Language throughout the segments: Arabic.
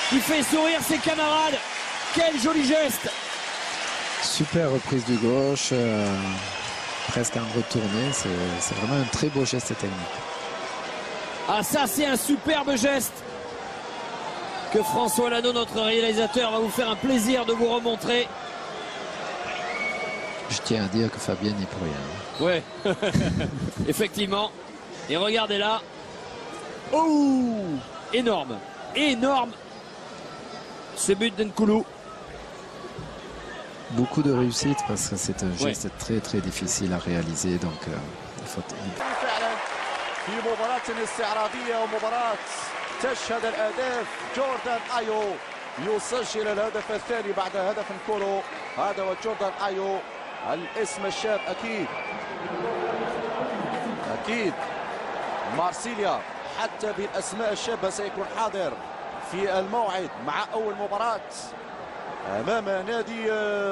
qui fait sourire ses camarades. Quel joli geste! Super reprise du gauche, presque un retourné. C'est vraiment un très beau geste technique. Ah, ça c'est un superbe geste que François Lano, notre réalisateur, va vous faire un plaisir de vous remontrer. Je tiens à dire que Fabien n'y peut rien. Ouais, effectivement. Et regardez là. Oh, énorme, énorme. Ce but d'Nkoulou. Beaucoup de réussite parce que c'est un geste très très difficile à réaliser, donc il faut... في مباراة استعراضية ومباراة تشهد الأهداف. جوردان آيو يسجل الهدف الثاني بعد هدف نكولو. هذا هو جوردان آيو، الاسم الشاب أكيد أكيد. مارسيليا حتى بالأسماء الشابة سيكون حاضر في الموعد مع أول مباراة أمام نادي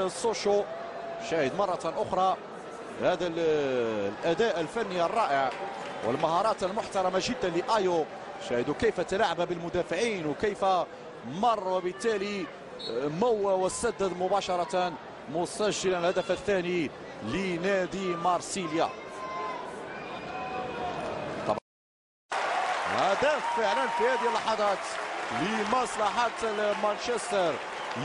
سوشو. شاهد مرة أخرى هذا الأداء الفني الرائع والمهارات المحترمة جدا لآيو. شاهدوا كيف تلاعب بالمدافعين وكيف مر وبالتالي موى وسدد مباشرة، مسجلا الهدف الثاني لنادي مارسيليا. طبعا هدف فعلا في هذه اللحظات لمصلحة مانشستر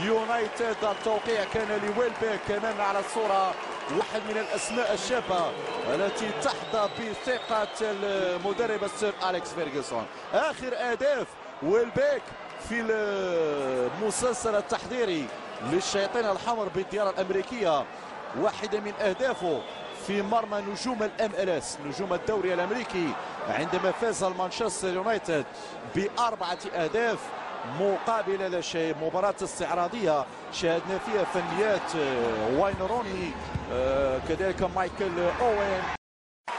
يونايتد. التوقيع كان لويلبيك كمان على الصورة، واحد من الأسماء الشابة التي تحظى بثقة المدرب السير أليكس فيرغسون. آخر أهداف ويلبيك في المسلسل التحضيري للشياطين الحمر بالديار الأمريكية، واحدة من أهدافه في مرمى نجوم الMLS نجوم الدوري الأمريكي عندما فاز مانشستر يونايتد ب4 أهداف مقابل لا شيء. مباراة استعراضية شاهدنا فيها فنيات واين روني كذلك مايكل أوين.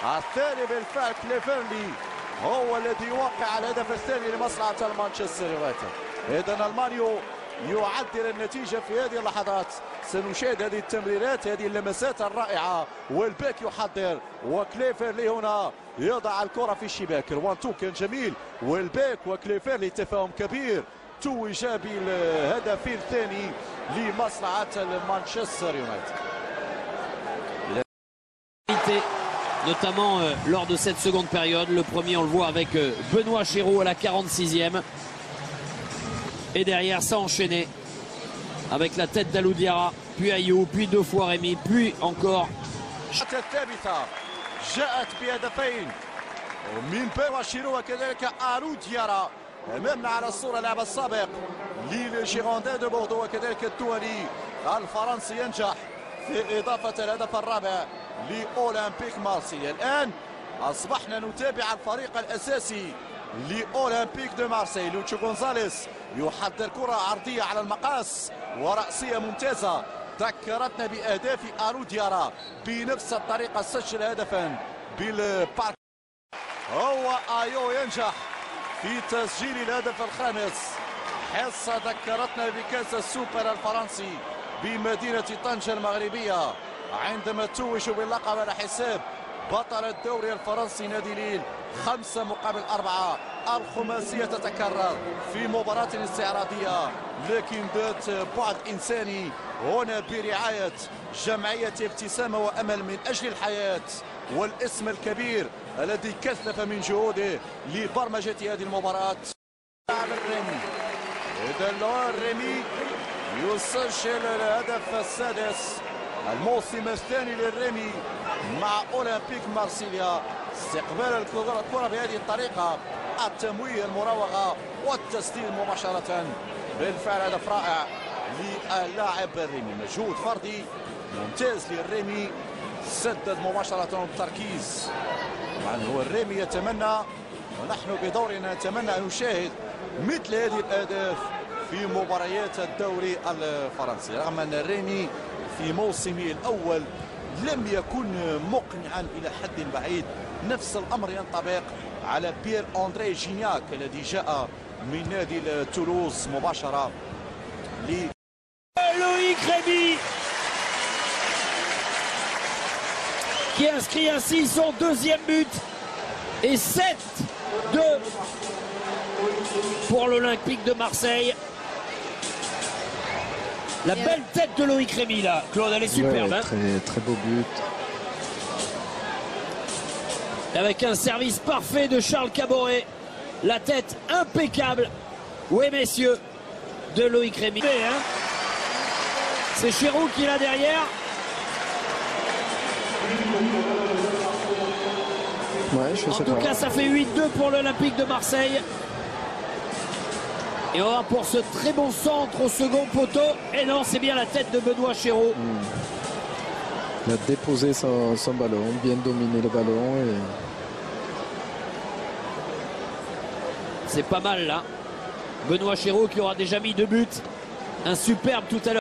الثاني بالفعل كليفرلي هو الذي يوقع الهدف الثاني لمصلحة مانشستر يونايتد. إذن المانيو يعدل النتيجة في هذه اللحظات. سنشاهد هذه التمريرات، هذه اللمسات الرائعة. والباك يحضر وكليفرلي هنا يضع الكرة في الشباك. الوان تو كان جميل، والباك وكليفرلي تفاهم كبير توج بالهدف الثاني لمصلحة مانشستر يونايتد. Notamment lors de cette seconde période. Le premier, on le voit avec Benoît Chéreau à la 46e. Et derrière, ça enchaîné avec la tête d'Alou Diarra, puis Ayou, puis 2 fois Rémi, puis encore. الثالثة جاءت بهدفين من بنوا شيرو وكذلك ألو ديارا. أمامنا على الصورة اللاعب السابق للجيروندين دو بوردو وكذلك الدولي الفرنسي ينجح في إضافة الهدف الرابع لأولمبيك مارسيليا. الآن أصبحنا نتابع الفريق الأساسي لأولمبيك دو مارسيل. لوتشو غونزاليس يحضر كرة عرضية على المقاس ورأسية ممتازة ذكرتنا بأهداف ألو ديارا. بنفس الطريقة سجل هدفا بالبارك. هو آيو ينجح في تسجيل الهدف الخامس. حصة ذكرتنا بكأس السوبر الفرنسي بمدينة طنجة المغربية عندما توجوا باللقب على حساب بطل الدوري الفرنسي نادي ليل 5-4. الخماسية تتكرر في مباراة استعراضية، لكن ذات بعد إنساني هنا برعاية جمعية ابتسامة وأمل من أجل الحياة والاسم الكبير الذي كثف من جهوده لبرمجة هذه المباراة. لاعب الريمي، إذا الريمي يسجل الهدف السادس الموسم الثاني للريمي مع أولمبيك مارسيليا. استقبال الكرة بهذه الطريقة، التمويه المراوغة والتسديد مباشرة. بالفعل هدف رائع للاعب الريمي، مجهود فردي ممتاز للريمي، سدد مباشرة بتركيز. طبعا هو الريمي يتمنى ونحن بدورنا نتمنى أن نشاهد مثل هذه الأهداف في مباريات الدوري الفرنسي، رغم أن الريمي في موسمه الأول لم يكن مقنعا إلى حد بعيد. نفس الأمر ينطبق على بيير أندري جينياك الذي جاء من نادي تولوز مباشرة Loïc Rémy qui inscrit ainsi son deuxième but et 7-2 pour l'Olympique de Marseille. La belle tête de Loïc Rémy là, Claude, elle est superbe. Ouais, hein. très beau but. Avec un service parfait de Charles Caboret. La tête impeccable. Oui messieurs, de Loïc Rémy. Hein. C'est Chéroux qui est là derrière. Ouais, je sais En tout pas. cas, ça fait 8-2 pour l'Olympique de Marseille. Et on va pour ce très bon centre au second poteau. Et non, c'est bien la tête de Benoît Chéreau. Il a déposé son ballon, bien dominé le ballon. Et... C'est pas mal là. Benoît Chéreau qui aura déjà mis 2 buts. Un superbe tout à l'heure.